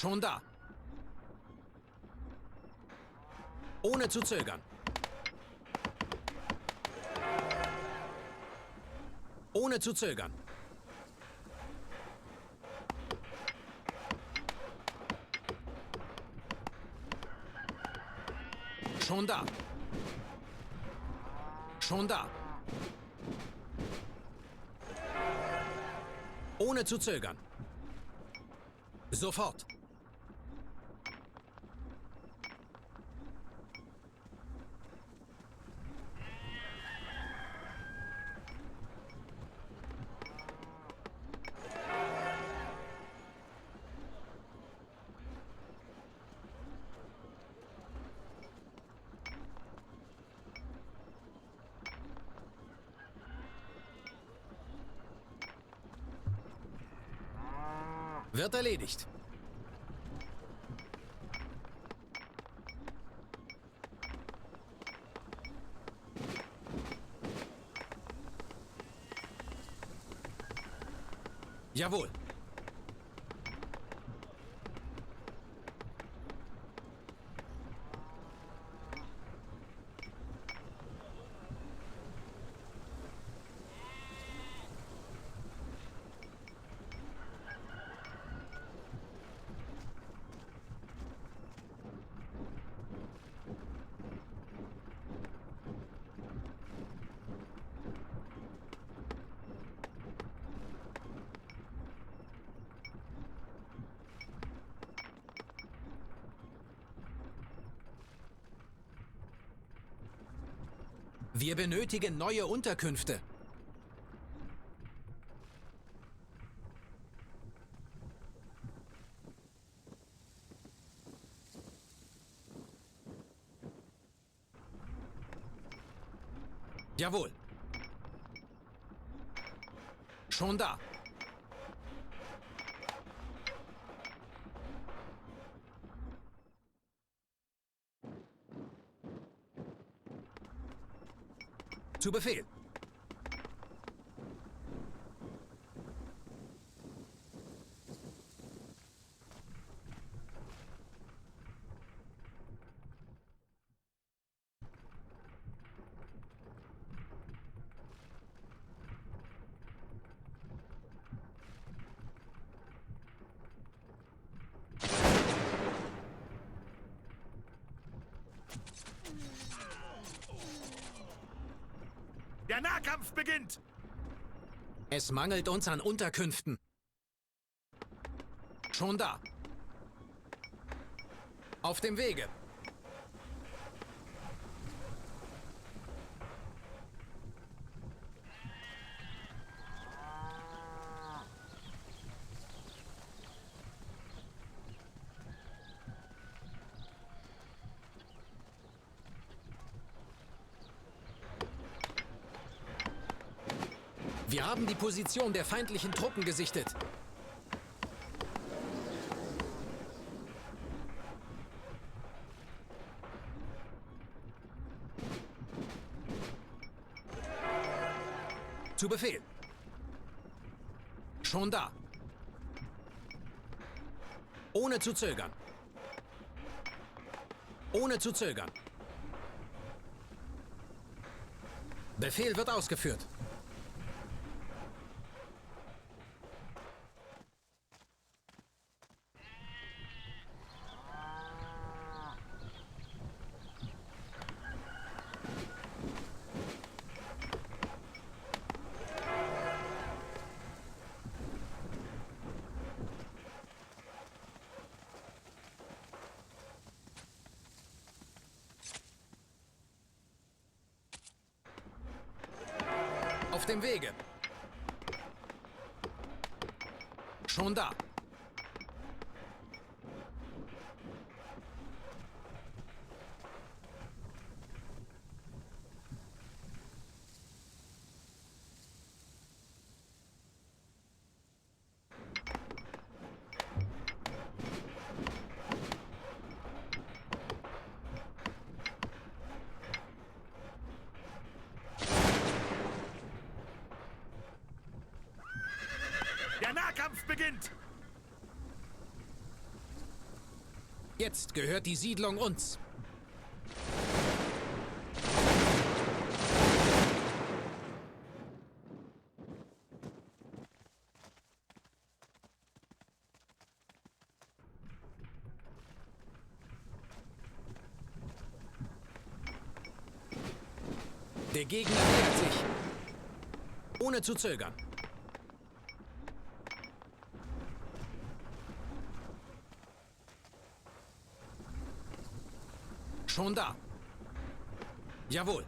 Schon da. Ohne zu zögern. Ohne zu zögern. Schon da. Schon da. Ohne zu zögern. Sofort. Wird erledigt. Jawohl. Wir benötigen neue Unterkünfte. Jawohl. Schon da. Zu Befehl. Der Nahkampf beginnt! Es mangelt uns an Unterkünften. Schon da. Auf dem Wege. Wir haben die Position der feindlichen Truppen gesichtet. Zu Befehl. Schon da. Ohne zu zögern. Ohne zu zögern. Befehl wird ausgeführt. Auf dem Wege. Schon da. Der Nahkampf beginnt! Jetzt gehört die Siedlung uns. Der Gegner nähert sich. Ohne zu zögern. Schon da. Jawohl.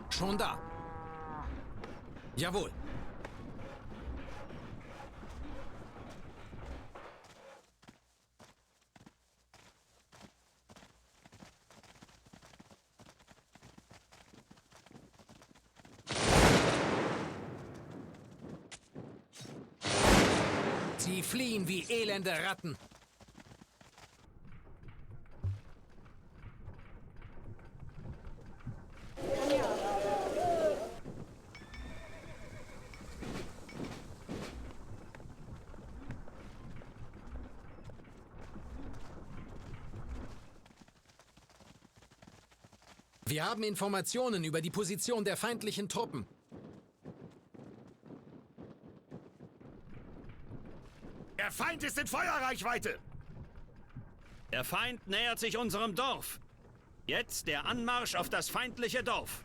Schon da. Jawohl. Sie fliehen wie elende Ratten. Wir haben Informationen über die Position der feindlichen Truppen. Der Feind ist in Feuerreichweite! Der Feind nähert sich unserem Dorf. Jetzt der Anmarsch auf das feindliche Dorf.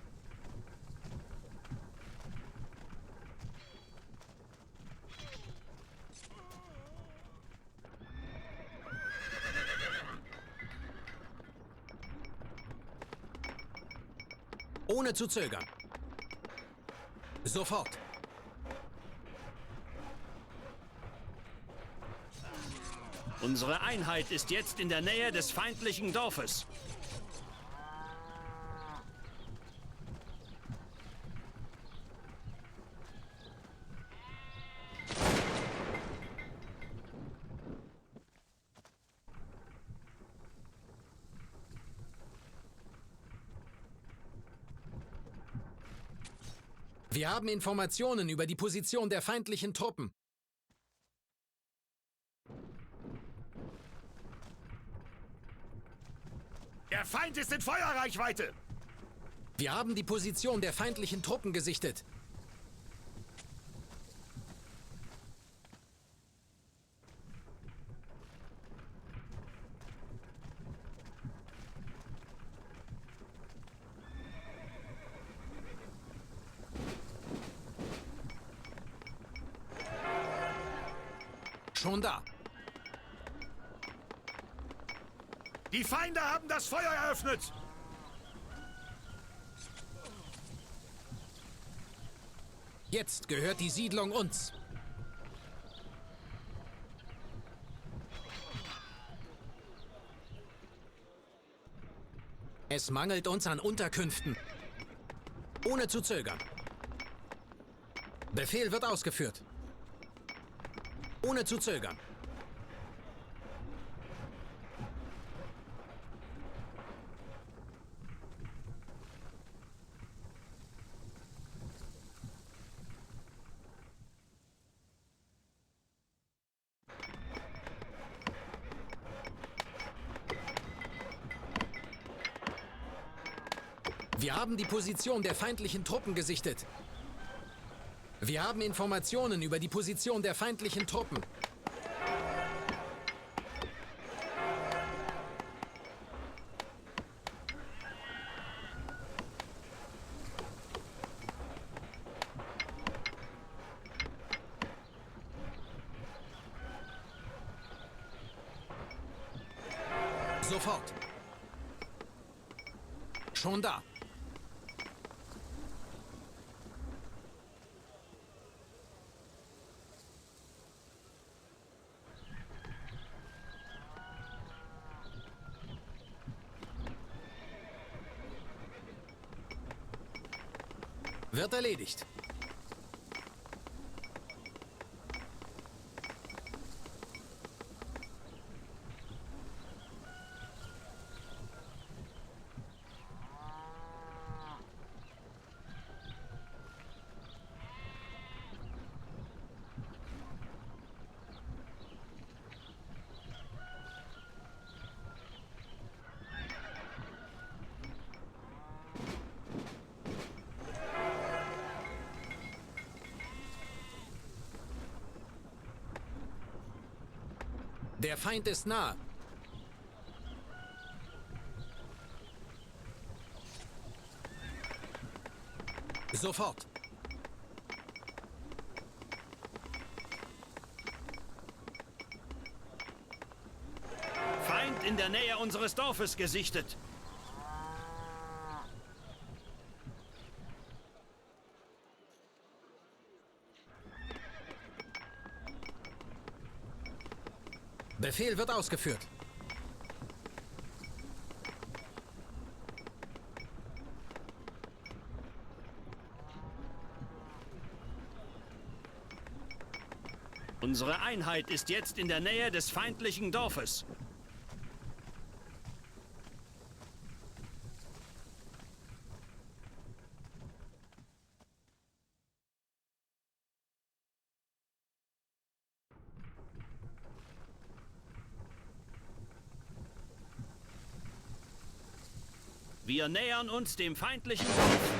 Ohne zu zögern. Sofort. Unsere Einheit ist jetzt in der Nähe des feindlichen Dorfes. Wir haben Informationen über die Position der feindlichen Truppen. Der Feind ist in Feuerreichweite! Wir haben die Position der feindlichen Truppen gesichtet. Schon da. Die Feinde haben das Feuer eröffnet! Jetzt gehört die Siedlung uns. Es mangelt uns an Unterkünften. Ohne zu zögern. Befehl wird ausgeführt. Ohne zu zögern. Wir haben die Position der feindlichen Truppen gesichtet. Wir haben Informationen über die Position der feindlichen Truppen. Sofort. Schon da. Wird erledigt. Der Feind ist nah. Sofort. Feind in der Nähe unseres Dorfes gesichtet. Befehl wird ausgeführt. Unsere Einheit ist jetzt in der Nähe des feindlichen Dorfes. Wir nähern uns dem feindlichen Dorf.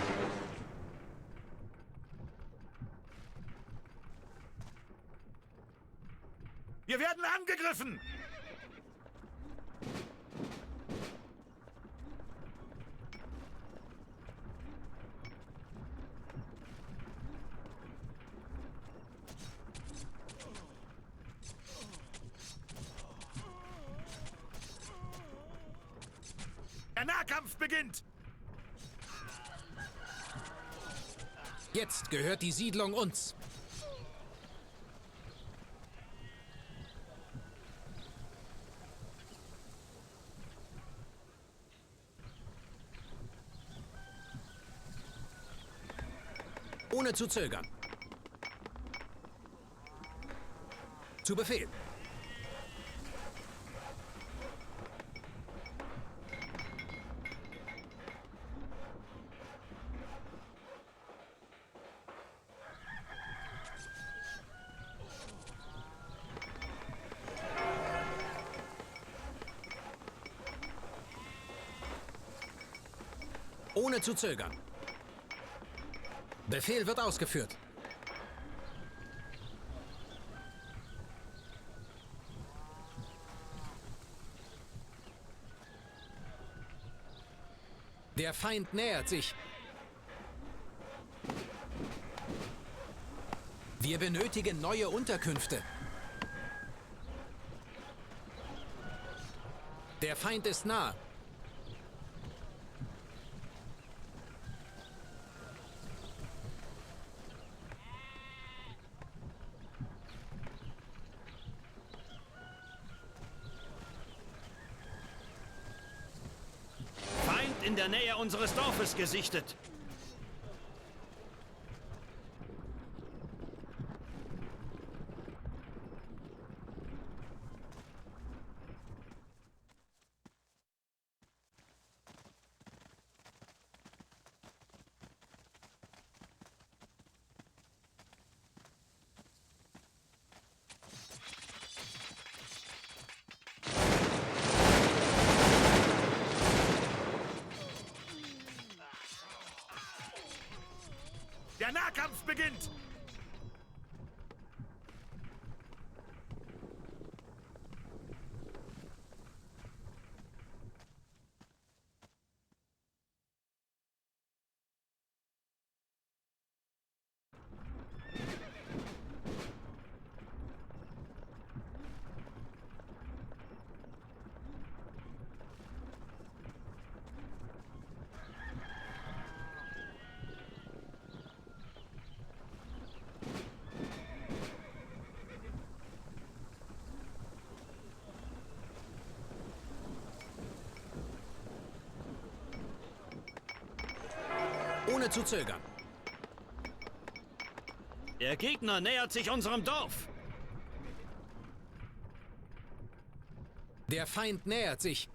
Wir werden angegriffen! Der Nahkampf beginnt! Jetzt gehört die Siedlung uns. Ohne zu zögern. Zu Befehl. Ohne zu zögern. Befehl wird ausgeführt. Der Feind nähert sich. Wir benötigen neue Unterkünfte. Der Feind ist nah. In der Nähe unseres Dorfes gesichtet. Der Nahkampf beginnt! Ohne zu zögern. Der Gegner nähert sich unserem Dorf. Der Feind nähert sich.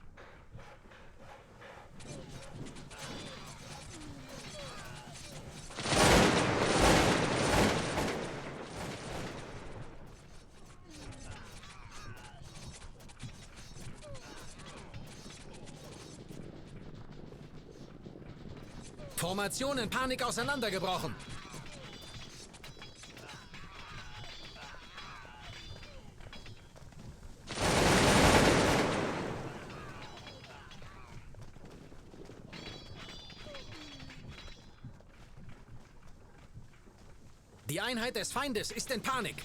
Formation in Panik auseinandergebrochen. Die Einheit des Feindes ist in Panik.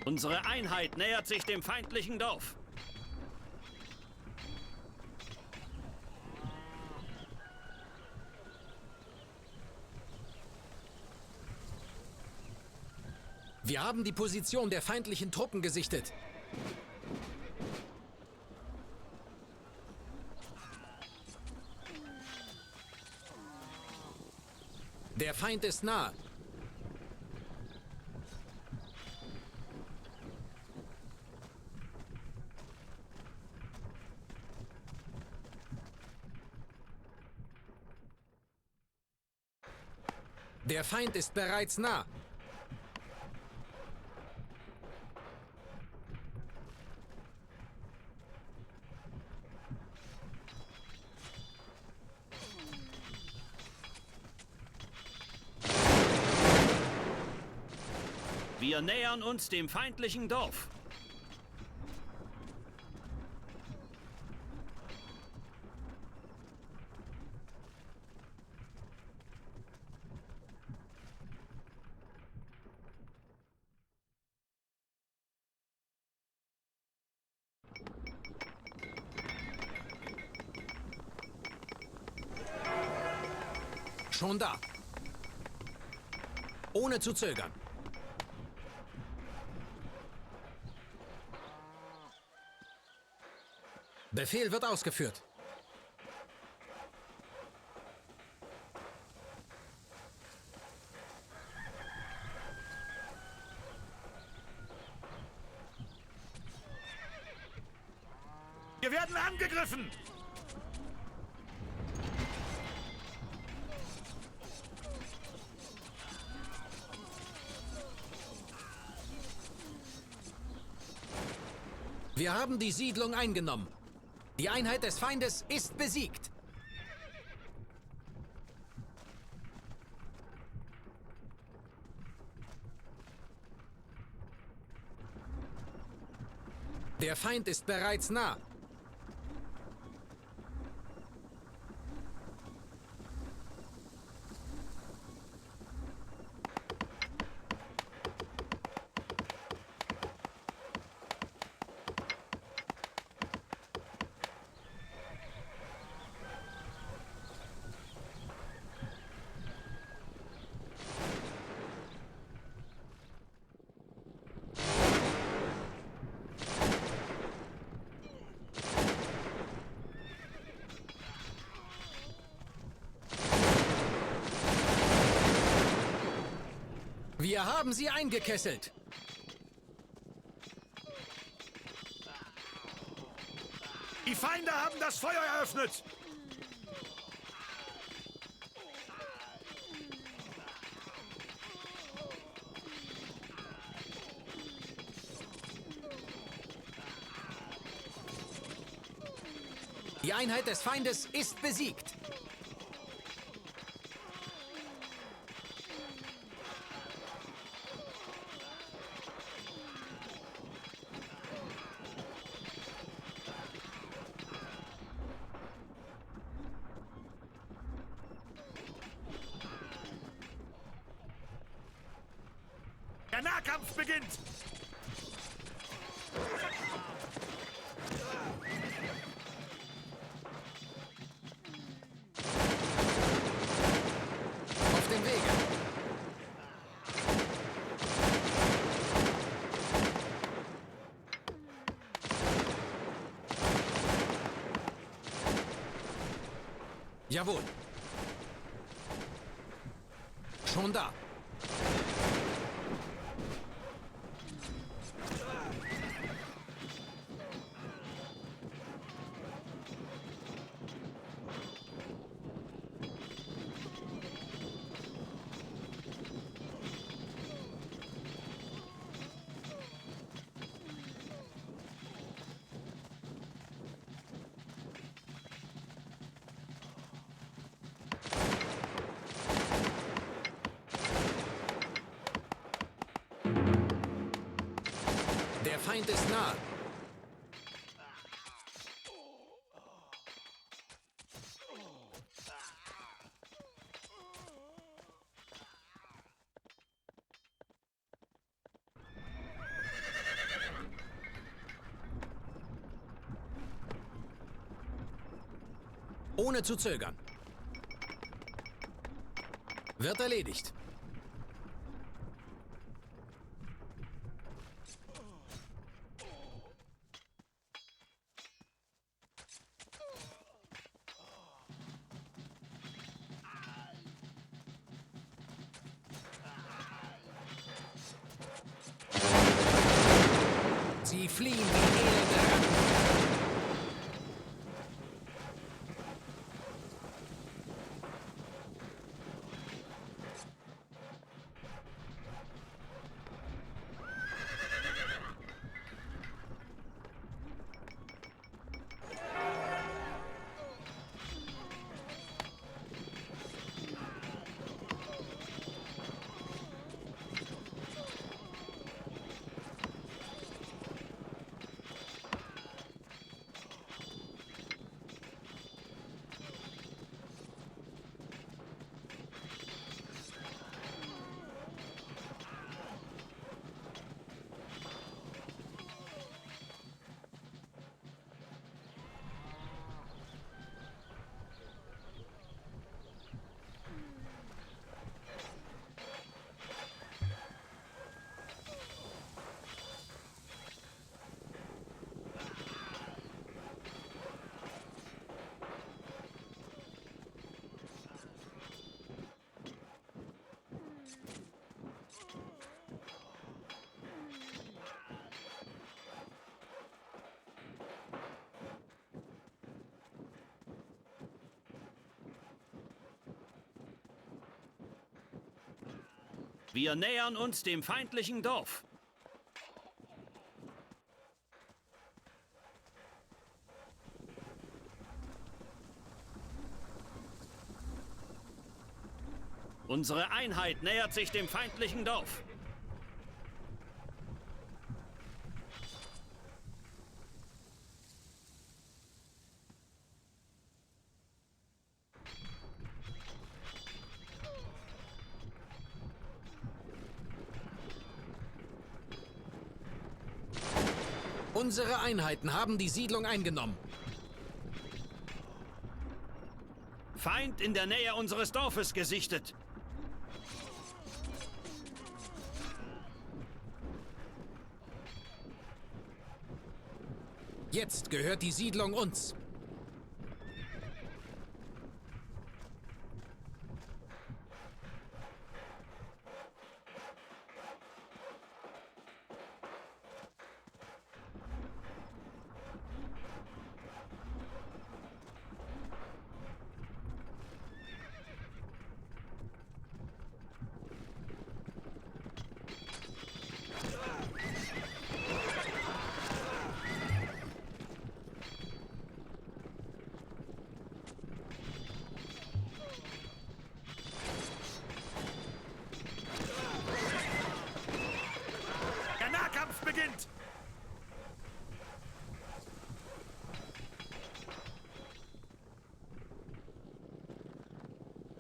Unsere Einheit nähert sich dem feindlichen Dorf. Wir haben die Position der feindlichen Truppen gesichtet. Der Feind ist nah. Der Feind ist bereits nah. Wir nähern uns dem feindlichen Dorf. Schon da. Ohne zu zögern. Befehl wird ausgeführt. Wir werden angegriffen! Wir haben die Siedlung eingenommen. Die Einheit des Feindes ist besiegt. Der Feind ist bereits nah. Wir haben sie eingekesselt. Die Feinde haben das Feuer eröffnet! Die Einheit des Feindes ist besiegt. Der Nahkampf beginnt! Auf dem Wege. Jawohl. Schon da. Feind ist nah. Ohne zu zögern. Wird erledigt. Sie fliehen wie elende Ratten. Wir nähern uns dem feindlichen Dorf. Unsere Einheit nähert sich dem feindlichen Dorf. Unsere Einheiten haben die Siedlung eingenommen. Feind in der Nähe unseres Dorfes gesichtet. Jetzt gehört die Siedlung uns. Der Nahkampf beginnt!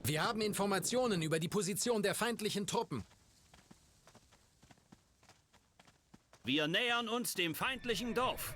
Wir haben Informationen über die Position der feindlichen Truppen. Wir nähern uns dem feindlichen Dorf.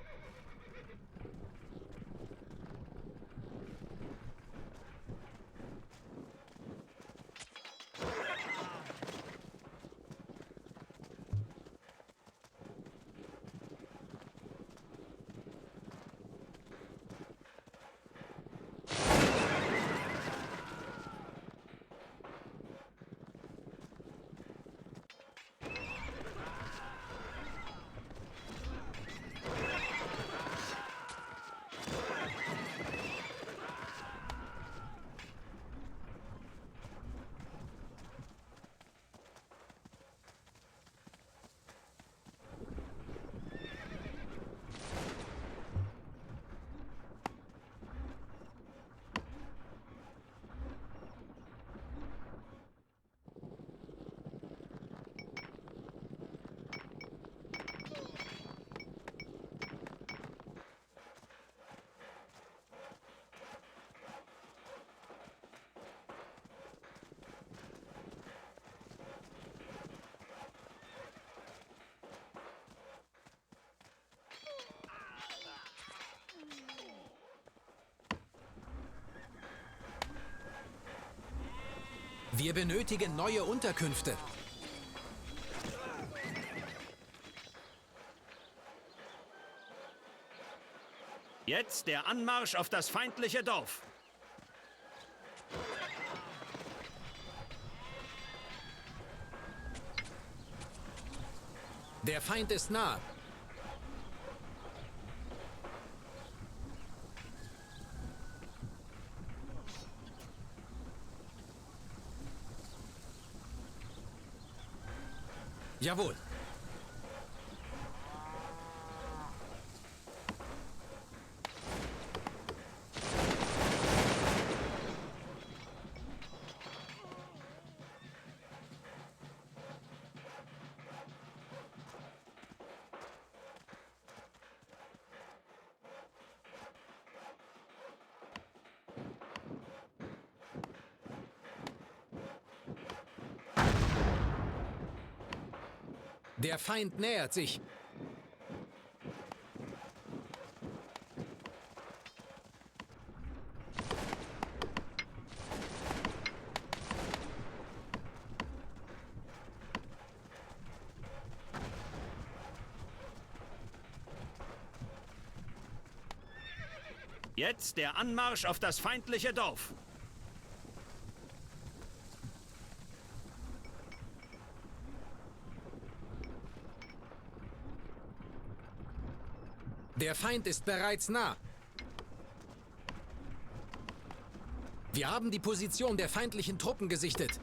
Wir benötigen neue Unterkünfte. Jetzt der Anmarsch auf das feindliche Dorf. Der Feind ist nah. Jawohl. Der Feind nähert sich. Jetzt der Anmarsch auf das feindliche Dorf. Der Feind ist bereits nah. Wir haben die Position der feindlichen Truppen gesichtet.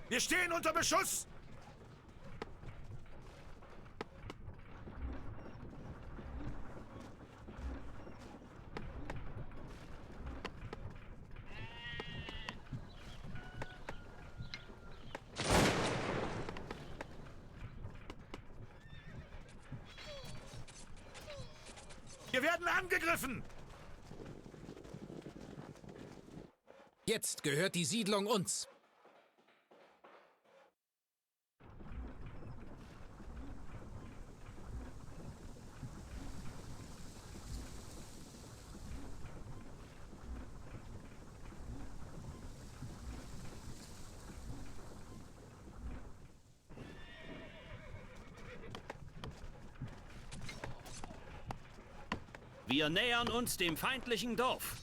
Wir stehen unter Beschuss! Wir werden angegriffen! Jetzt gehört die Siedlung uns. Wir nähern uns dem feindlichen Dorf.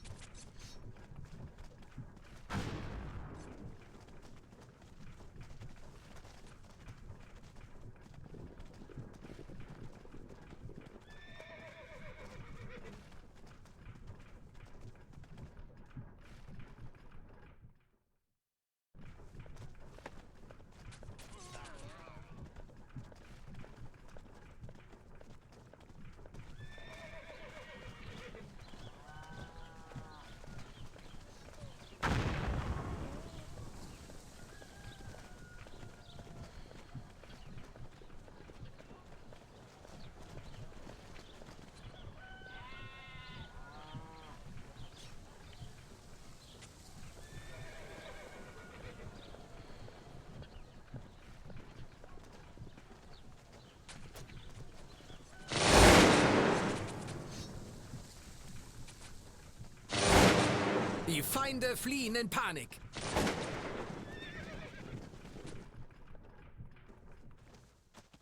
Die Feinde fliehen in Panik.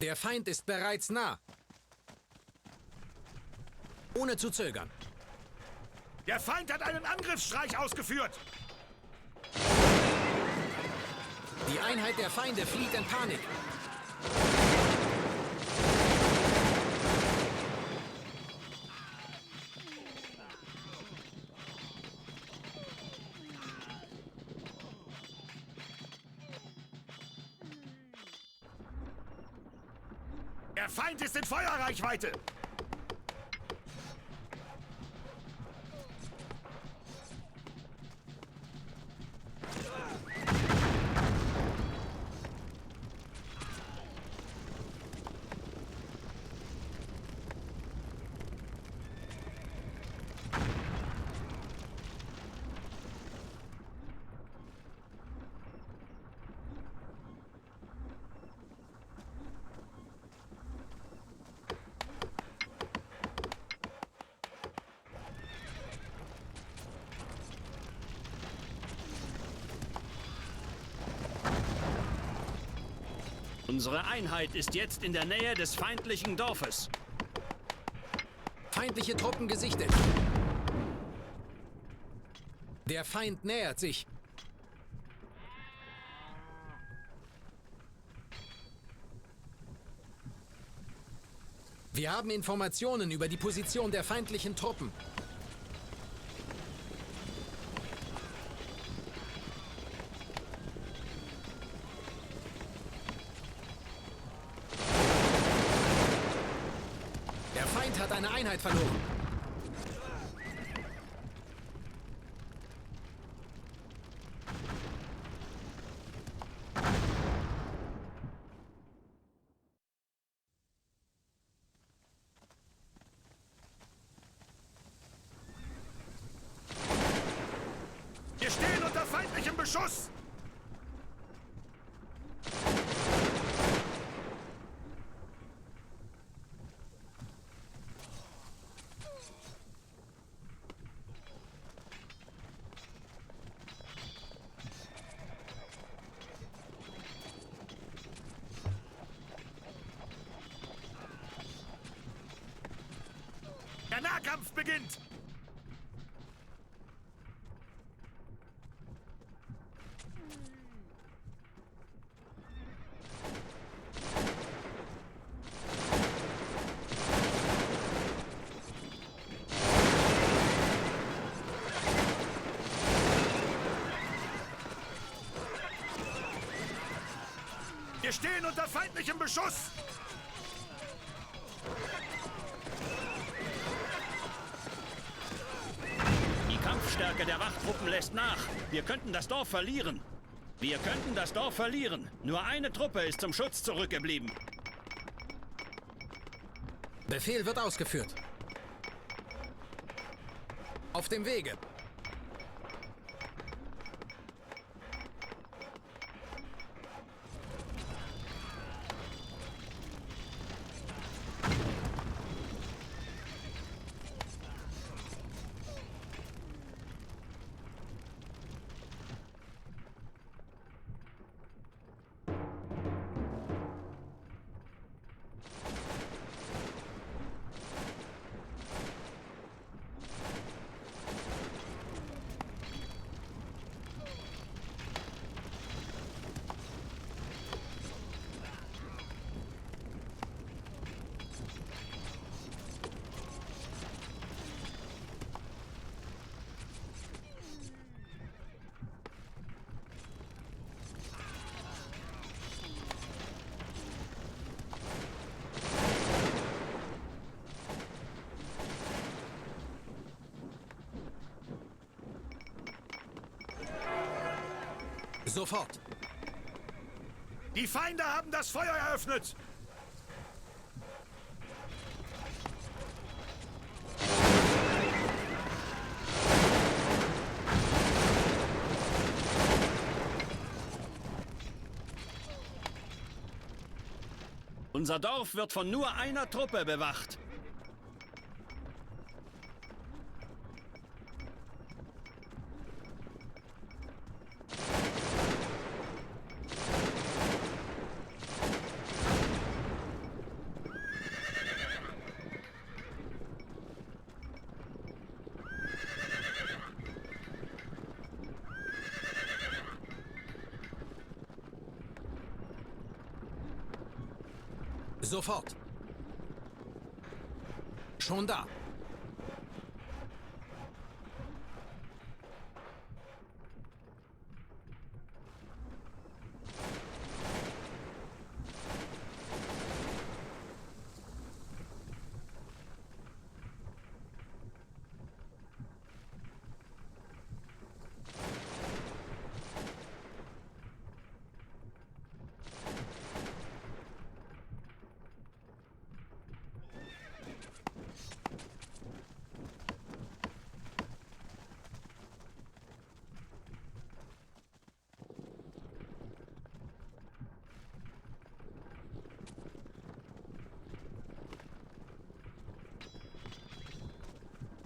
Der Feind ist bereits nah. Ohne zu zögern. Der Feind hat einen Angriffsstreich ausgeführt! Die Einheit der Feinde flieht in Panik. Der Feind ist in Feuerreichweite! Unsere Einheit ist jetzt in der Nähe des feindlichen Dorfes. Feindliche Truppen gesichtet. Der Feind nähert sich. Wir haben Informationen über die Position der feindlichen Truppen. Der Feind hat eine Einheit verloren. Wir stehen unter feindlichem Beschuss! Der Nahkampf beginnt! Wir stehen unter feindlichem Beschuss! Die Kampfstärke der Wachtruppen lässt nach. Wir könnten das Dorf verlieren. Wir könnten das Dorf verlieren. Nur eine Truppe ist zum Schutz zurückgeblieben. Befehl wird ausgeführt. Auf dem Wege. Sofort. Die Feinde haben das Feuer eröffnet! Unser Dorf wird von nur einer Truppe bewacht. Sofort. Schon da.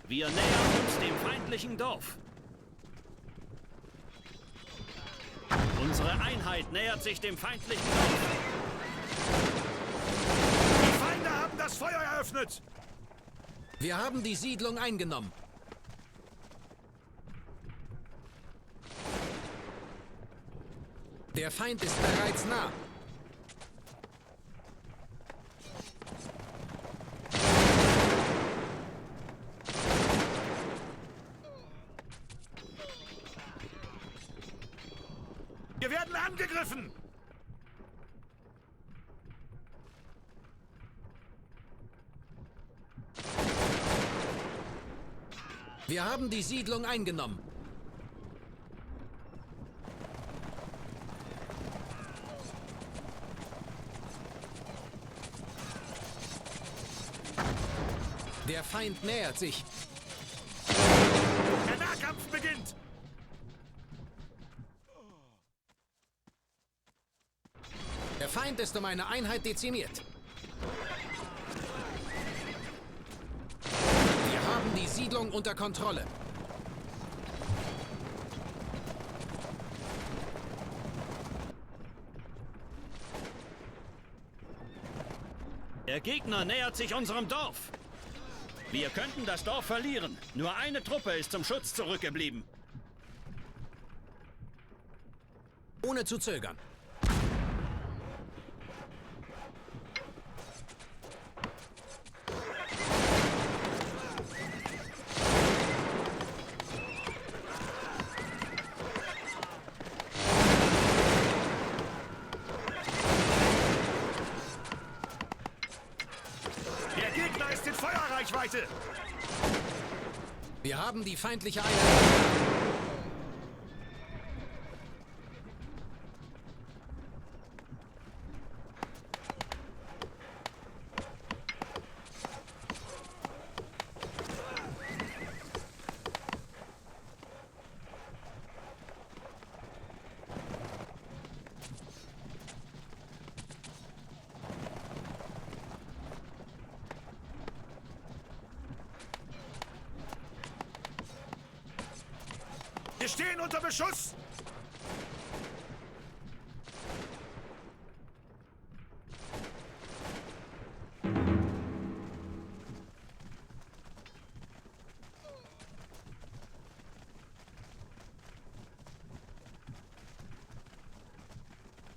Wir nähern uns dem feindlichen Dorf. Unsere Einheit nähert sich dem feindlichen Dorf. das Feuer eröffnet! Wir haben die Siedlung eingenommen. Der Feind ist bereits nah. Wir werden angegriffen! Wir haben die Siedlung eingenommen. Der Feind nähert sich. Der Nahkampf beginnt! Der Feind ist um eine Einheit dezimiert. Wir haben die Siedlung unter Kontrolle. Der Gegner nähert sich unserem Dorf. Wir könnten das Dorf verlieren. Nur eine Truppe ist zum Schutz zurückgeblieben. Ohne zu zögern. Der Gegner ist in Feuerreichweite! Wir haben die feindliche Einheit. Wir stehen unter Beschuss!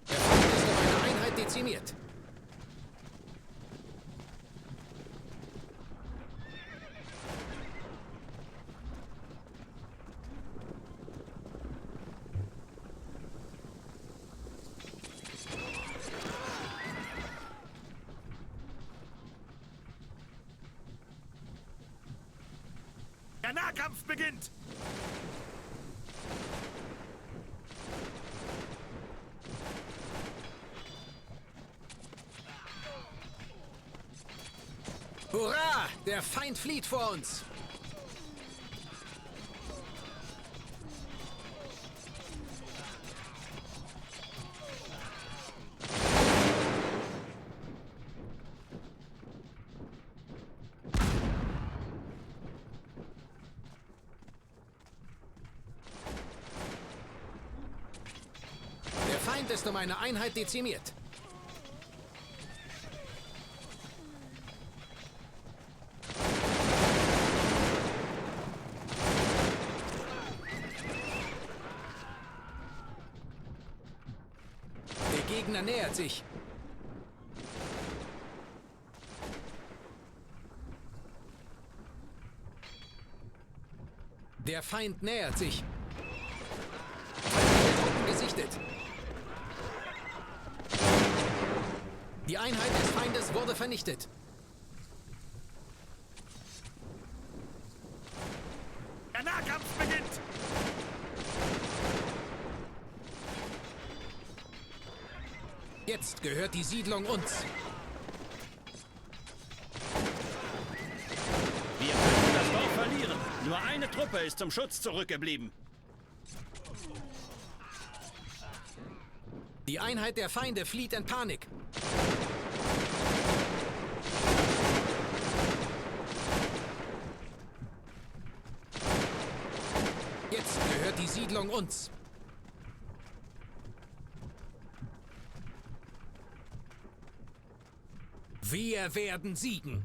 Der Feind ist um eine Einheit dezimiert. Der Nahkampf beginnt! Hurra! Der Feind flieht vor uns. Der Feind ist um eine Einheit dezimiert. Der Gegner nähert sich. Der Feind nähert sich. Feindliche Truppen gesichtet. Die Einheit des Feindes wurde vernichtet. Der Nahkampf beginnt! Jetzt gehört die Siedlung uns. Wir könnten das Dorf verlieren. Nur eine Truppe ist zum Schutz zurückgeblieben. Die Einheit der Feinde flieht in Panik. Jetzt gehört die Siedlung uns. Wir werden siegen.